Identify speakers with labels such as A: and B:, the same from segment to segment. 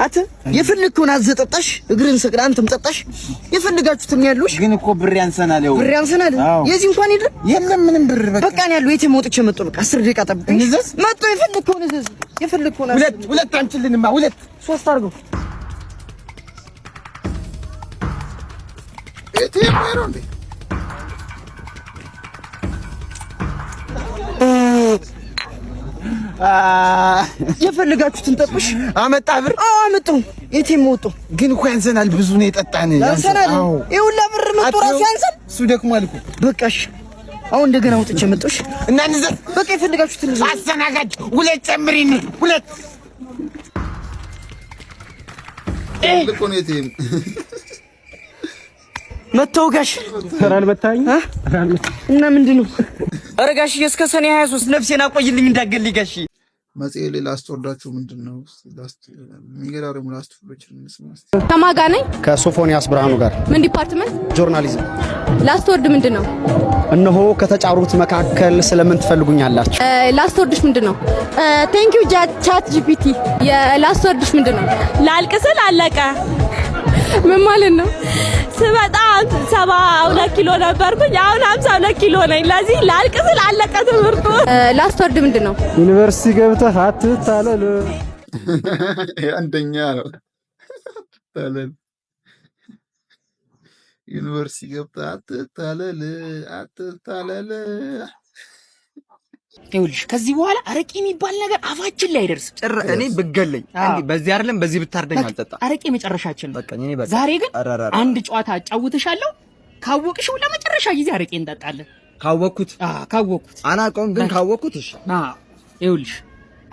A: አተ የፈለግከውን አዘጠጣሽ እግርን ሰቅራ አንተም ጠጣሽ የፈለጋችሁትን ያሉሽ
B: ግን እኮ ብር ያንሰናል
A: ብር ያንሰናል የዚህ እንኳን
B: የለም ምንም ብር
A: በቃ ነው ያለው የት ሞጥቼ መጥቶ በቃ 10 ደቂቃ ጠብቀኝ እንዘዝ መጥቶ የፈለግከውን እዘዝ የፈለግከውን
B: ሁለት አንችልንማ ሁለት
A: ሶስት አድርገው
B: እቴ ማይሮ እንዴ
A: የፈለጋችሁትን ጠብሽ
B: አመጣ ብር
A: አመጣው የቴም ወጡ
B: ግን እኮ ያንሰናል ብዙ ነው የጠጣን
A: ያንሰናል ይውላ ብር መጥቶ ራሱ ያንሰን
B: እሱ ደክሟል እኮ
A: በቃሽ አሁን እንደገና ወጥቼ መጥቶሽ
B: እና እንዘዝ
A: በቃ የፈለጋችሁትን እንዘዝ
B: አስተናጋጅ ሁለት ጨምሪን ሁለት
C: ልቆኔቴም
A: መተው ጋሽ
D: ተራል በታኝ
A: እና ምንድነው አረጋሽ እስከ ሰኔ 23 ነፍሴን አቆይልኝ እንዳገልኝ ጋሽ
C: መጽሔ ላይ ላስወርዳችሁ ምንድነው የሚገራርሙ ላስወርዶችን እንስማስ
E: ከማጋ ነኝ
F: ከሶፎንያስ ብርሃኑ ጋር
E: ምን ዲፓርትመንት
F: ጆርናሊዝም
E: ላስወርድ ምንድነው
F: እነሆ ከተጫሩት መካከል ስለምን ትፈልጉኛላችሁ
E: ላስወርድሽ ምንድነው ቴንክ ዩ ቻት ጂፒቲ የላስወርድሽ ምንድነው ላልቅስል አለቀ ምን ማለት ነው ስመጣ 72 ኪሎ ነበርኩኝ አሁን 52 ኪሎ ነኝ ለዚህ ላልቅስል አለቀ ትምህርቱ ላስወርድ ምንድነው
D: ዩኒቨርሲቲ ገብተህ አትታለል
C: አንደኛ ነው ታለል ዩኒቨርሲቲ ገብተህ አትታለል
A: ይኸውልሽ ከዚህ በኋላ አረቄ የሚባል ነገር አፋችን ላይ አይደርስም
B: እኔ ብገለኝ አንዴ በዚህ አይደለም በዚህ ብታርደኝ አልጠጣ
A: አረቄ መጨረሻችን
B: በቃ እኔ በቃ
A: ዛሬ ግን አንድ ጨዋታ አጫውትሻለሁ ካወቅሽው ለመጨረሻ ጊዜ አረቄ እንጠጣለን
B: ካወቅኩት አናውቀውም ግን ካወቅኩት እሺ
A: ይኸውልሽ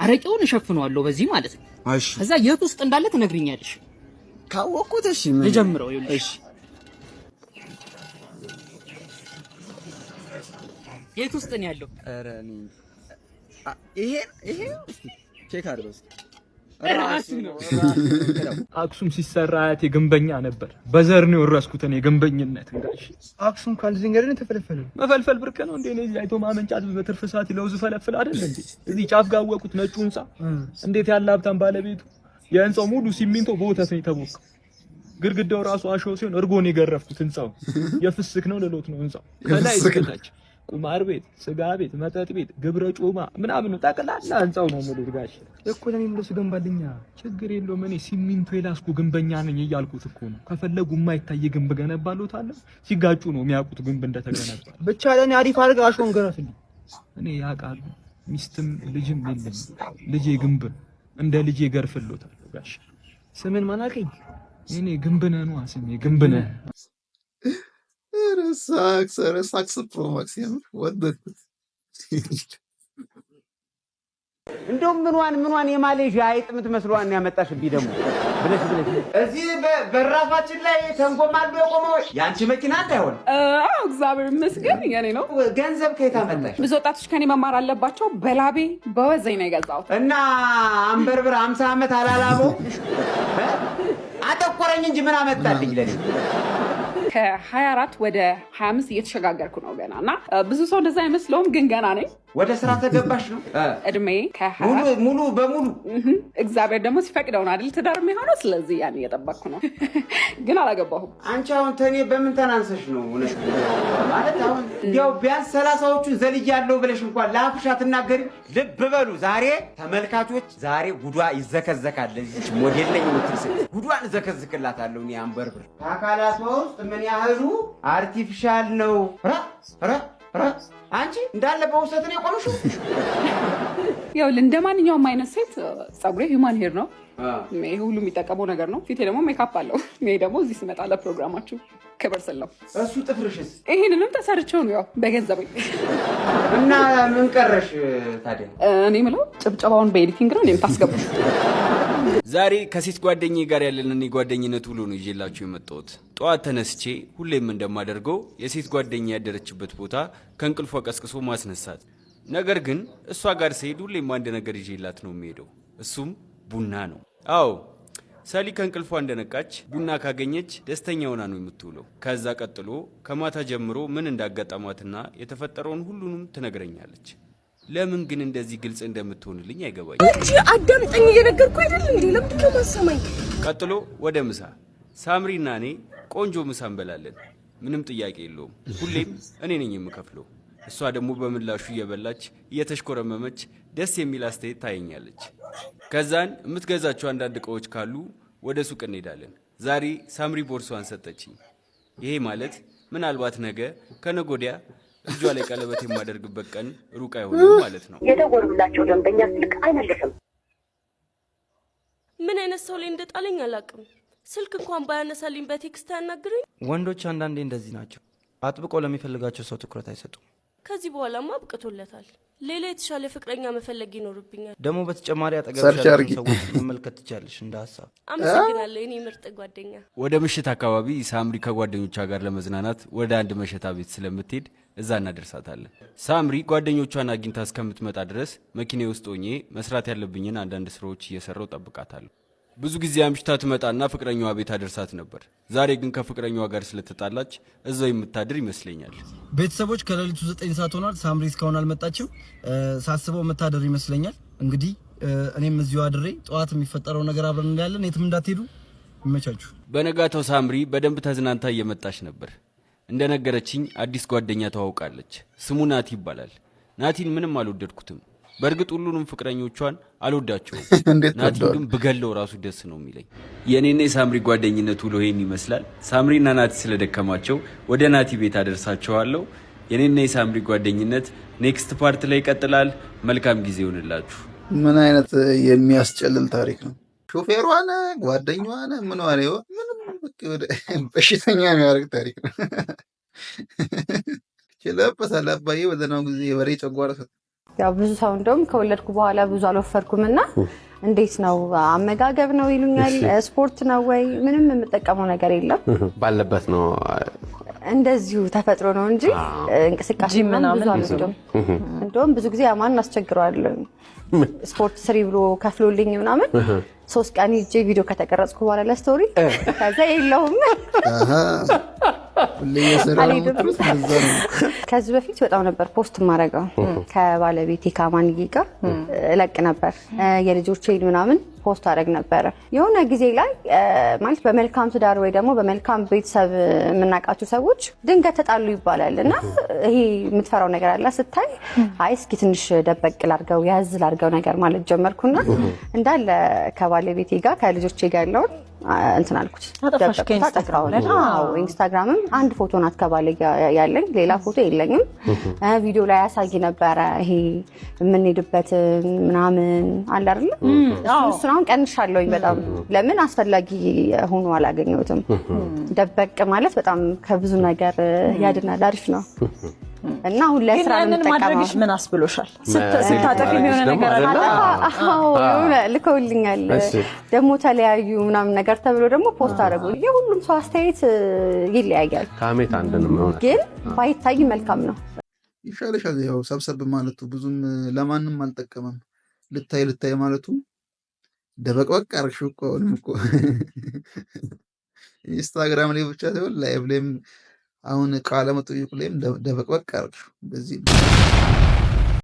A: አረቄውን እሸፍነዋለሁ በዚህ ማለት ነው
B: እሺ
A: ከዛ የት ውስጥ እንዳለ ትነግሪኛለሽ
B: ካወቅኩት እሺ
A: ልጀምረው ይኸውልሽ
B: እሺ
A: የት ውስጥ ነው ያለው
B: ኧረ እኔ ይሄ ቼክ አድርገው
A: ራሱ ነው
D: አክሱም ሲሰራ አያቴ ግንበኛ ነበር በዘር ነው የወረስኩት እኔ ግንበኝነት ጋሽ
B: አክሱም ካልዚንገርን ተፈልፈለ
D: መፈልፈል ብርቅ ነው እንዴ እዚህ አይቶ ማመንጫት በትርፍ ሰዓት ለውዝ ፈለፍል አይደል እንዴ እዚህ ጫፍ ጋር ወቁት ነጩ ህንጻ እንዴት ያለ ሀብታም ባለቤቱ የህንጻው ሙሉ ሲሚንቶ በወተት ነው የተቦከው ግድግዳው ራሱ አሸው ሲሆን እርጎን የገረፍኩት ህንጻው የፍስክ ነው ለሎት ነው ህንጻው ከላይ እስከታች ቁማር ቤት ስጋ ቤት መጠጥ ቤት ግብረ ጮማ ምናምን ጠቅላላ ህንጻው ነው ሙሉ ጋሽ
B: እኮ ለምን ብሎ ገንባልኛ
D: ችግር የለውም እኔ ሲሚንቶ የላስኩ ግንበኛ ነኝ እያልኩት እኮ ነው ከፈለጉ የማይታይ ግንብ ገነባሎታል ሲጋጩ ነው የሚያውቁት ግንብ እንደተገነባ
B: ብቻ ለኔ አሪፍ አድርገህ አሾን ገረፍልኝ
D: እኔ ያውቃሉ ሚስትም ልጅም የለም ልጄ ግንብ እንደ ልጄ ገርፍሎታል ጋሽ
B: ስምን ማን አልከኝ
D: እኔ ግንብነህ ነው ስሜ ግንብነህ
C: ሳክስ ፕሮማክስ ወደድኩት
B: እንደውም ምንዋን የማሌዥያ አይጥ የምትመስሏን ያመጣሽብኝ ደግሞ ብለሽ እዚህ በራፋችን ላይ ተንጎማሉ የቆመው ያንቺ መኪና እንዳይሆን
G: እግዚአብሔር ይመስገን የኔ ነው
B: ገንዘብ ከየት አመጣሽ
G: ብዙ ወጣቶች ከኔ መማር አለባቸው በላቤ በወዘኝ ነው የገዛሁት
B: እና አንበርብር 50 ዓመት አላላበው አጠቆረኝ እንጂ ምን አመጣልኝ ለኔ
G: ከ24 ወደ 25 እየተሸጋገርኩ ነው ገና እና ብዙ ሰው እንደዛ አይመስለውም ግን ገና ነኝ
B: ወደ ስራ ተገባሽ ነው
G: እድሜ ከ24
B: ሙሉ በሙሉ
G: እግዚአብሔር ደግሞ ሲፈቅደው ነው አይደል ትዳር የሚሆነው ስለዚህ ያን እየጠበቅኩ ነው ግን አላገባሁም
B: አንቺ አሁን ተኔ በምን ተናንሰሽ ነው ማለት አሁን ያው ቢያንስ 30ዎቹ ዘልያለሁ ብለሽ እንኳን ለአፍሻ ትናገሪ ልብ በሉ ዛሬ ተመልካቾች ዛሬ ጉዷ ይዘከዘካል ለዚህ ሞዴል ላይ የምትልስ ጉዷን ዘከዝክላታለሁ እኔ አንበርብር አካላቷ ውስጥ ምን ያህሉ አርቲፊሻል ነው ራ አንቺ እንዳለ በውሰት ነው የቆምሽው
G: ያው እንደማንኛውም አይነት ሴት ጸጉሬ ሂውማን ሄር ነው ይሄ ሁሉ የሚጠቀመው ነገር ነው ፊቴ ደግሞ ሜካፕ አለው እኔ ደግሞ እዚህ ስመጣ ለፕሮግራማችሁ ክብር ስለው
B: እሱ ጥፍርሽስ
G: ይሄንንም ተሰርቼው ነው ያው በገንዘብ
B: እና ምን ቀረሽ ታዲያ
G: እኔ ምለው ጭብጨባውን በኤዲቲንግ ነው እኔም ታስገባሽ
H: ዛሬ ከሴት ጓደኛዬ ጋር ያለንን የጓደኝነት ውሎ ነው ይዤላችሁ የመጣሁት ጧት ተነስቼ ሁሌም እንደማደርገው የሴት ጓደኛዬ ያደረችበት ቦታ ከእንቅልፏ ቀስቅሶ ማስነሳት ነገር ግን እሷ ጋር ስሄድ ሁሌም አንድ ነገር ይዤላት ነው የምሄደው እሱም ቡና ነው አዎ ሰሊ ከእንቅልፏ እንደነቃች ቡና ካገኘች ደስተኛ ሆና ነው የምትውለው ከዛ ቀጥሎ ከማታ ጀምሮ ምን እንዳጋጠማትና የተፈጠረውን ሁሉንም ትነግረኛለች ለምን ግን እንደዚህ ግልጽ እንደምትሆንልኝ አይገባኝ
E: እንጂ አዳምጠኝ እየነገርኩ አይደል እንዴ ለምን ነው ማሰማኝ
H: ቀጥሎ ወደ ምሳ ሳምሪና እኔ ቆንጆ ምሳ እንበላለን ምንም ጥያቄ የለውም ሁሌም እኔ ነኝ የምከፍለው እሷ ደግሞ በምላሹ እየበላች እየተሽኮረመመች ደስ የሚል አስተያየት ታየኛለች ከዛን የምትገዛቸው አንዳንድ እቃዎች ካሉ ወደ ሱቅ እንሄዳለን ዛሬ ሳምሪ ቦርሷን ሰጠችኝ ይሄ ማለት ምናልባት ነገ ከነጎዲያ እጇ ላይ ቀለበት የማደርግበት ቀን ሩቅ አይሆንም ማለት ነው
E: የተጎርብላቸው ደንበኛ ስልክ አይመልስም ምን አይነት ሰው ላይ እንደጣለኝ አላውቅም ስልክ እንኳን ባያነሳልኝ በቴክስት ያናግረኝ
A: ወንዶች አንዳንዴ እንደዚህ ናቸው አጥብቆ ለሚፈልጋቸው ሰው ትኩረት አይሰጡም
E: ከዚህ በኋላማ አብቅቶለታል ሌላ የተሻለ ፍቅረኛ መፈለግ ይኖርብኛል
A: ደግሞ በተጨማሪ አጠገብሽ ያሉ ሰዎች መመልከት ትችያለሽ እንደ ሐሳብ
E: አመሰግናለሁ እኔ ምርጥ ጓደኛ
H: ወደ ምሽት አካባቢ ሳምሪ ከጓደኞቿ ጋር ለመዝናናት ወደ አንድ መሸታ ቤት ስለምትሄድ እዛ እናደርሳታለን ሳምሪ ጓደኞቿን አግኝታ እስከምትመጣ ድረስ መኪና ውስጥ ሆኜ መስራት ያለብኝን አንዳንድ ስራዎች እየሰራው ጠብቃታለሁ ብዙ ጊዜ አምሽታ ትመጣና ፍቅረኛዋ ቤት አደርሳት ነበር ዛሬ ግን ከፍቅረኛዋ ጋር ስለተጣላች እዛው የምታድር ይመስለኛል
A: ቤተሰቦች ከሌሊቱ 9 ሰዓት ሆኗል ሳምሪ እስካሁን አልመጣችም ሳስበው የምታድር ይመስለኛል እንግዲህ እኔም እዚሁ አድሬ ጧት የሚፈጠረው ነገር አብረን እንዳለን የትም እንዳትሄዱ ይመቻችሁ
H: በነጋታው ሳምሪ በደንብ ተዝናንታ እየመጣች ነበር እንደነገረችኝ አዲስ ጓደኛ ተዋውቃለች ስሙ ናቲ ይባላል ናቲን ምንም አልወደድኩትም በርግጥ ሁሉንም ፍቅረኞቿን አልወዳቸውም ናቲ ግን ብገለው ራሱ ደስ ነው የሚለኝ የኔና ሳምሪ ጓደኝነት ውሎ ይሄን ይመስላል ሳምሪና ናቲ ስለደከማቸው ወደ ናቲ ቤት አደርሳቸዋለሁ የኔና ሳምሪ ጓደኝነት ኔክስት ፓርት ላይ ይቀጥላል መልካም ጊዜ ይሁንላችሁ
C: ምን አይነት የሚያስጨልል ታሪክ ነው ሾፌሯን ጓደኛዋን ምን ዋለ ምንም በሽተኛ የሚያደርግ ታሪክ ነው ችለበሳል አባዬ በደህናው ጊዜ የበሬ ጨጓራ
I: ያው ብዙ ሰው እንደውም ከወለድኩ በኋላ ብዙ አልወፈርኩምና እንዴት ነው አመጋገብ ነው ይሉኛል ስፖርት ነው ወይ ምንም የምጠቀመው ነገር የለም
J: ባለበት ነው
I: እንደዚሁ ተፈጥሮ ነው እንጂ እንቅስቃሴ ምናምን አልወደም እንደውም ብዙ ጊዜ አማን አስቸግሯለሁ ስፖርት ስሪ ብሎ ከፍሎልኝ ምናምን 3 ቀን ይጄ ቪዲዮ ከተቀረጽኩ በኋላ ለስቶሪ ከዛ የለውም ከዚህ በፊት በጣም ነበር ፖስት ማረጋው ከባለቤቴ ከማንጊ ጋር እለቅ ነበር የልጆቼን ምናምን ፖስት አደረግ ነበር የሆነ ጊዜ ላይ ማለት በመልካም ትዳር ወይ ደግሞ በመልካም ቤተሰብ የምናቃቸው ሰዎች ድንገት ተጣሉ ይባላልና ይሄ የምትፈራው ነገር አለ ስታይ አይ እስኪ ትንሽ ደበቅ ላርገው ያዝ ላርገው ነገር ማለት ጀመርኩና እንዳለ ከባለቤቴ ጋር ከልጆቼ ጋር ያለውን እንትን አልኩት አዎ ኢንስታግራምም አንድ ፎቶ ናት ከባለ ያለኝ ሌላ ፎቶ የለኝም ቪዲዮ ላይ ያሳይ ነበር ይሄ የምንሄድበት ምናምን አለ አይደል እሱን ቀንሻለሁኝ በጣም ለምን አስፈላጊ ሆኖ አላገኘሁትም ደበቅ ማለት በጣም ከብዙ ነገር ያድናል አሪፍ ነው እና ሁሉ ለስራ ማድረግሽ ምን አስብሎሻል ስታጠፊ የሚሆነ ነገር አለ አዎ ልከውልኛል ደግሞ ተለያዩ ምናምን ነገር ተብሎ ደግሞ ፖስት አደረጉ የሁሉም ሰው አስተያየት ይለያያል ካሜት አንደንም ነው ግን ባይታይ መልካም ነው
C: ይሻለሻል ያው ሰብሰብ ማለቱ ብዙም ለማንም አልጠቀመም ልታይ ማለቱ ደበቅበቅ አርግሽው እኮ ኢንስታግራም ላይ ብቻ ሳይሆን ላይቭ ላይም አሁን ቃለ መጠይቁ ላይም ደበቅበቅ አርግሽው በዚህ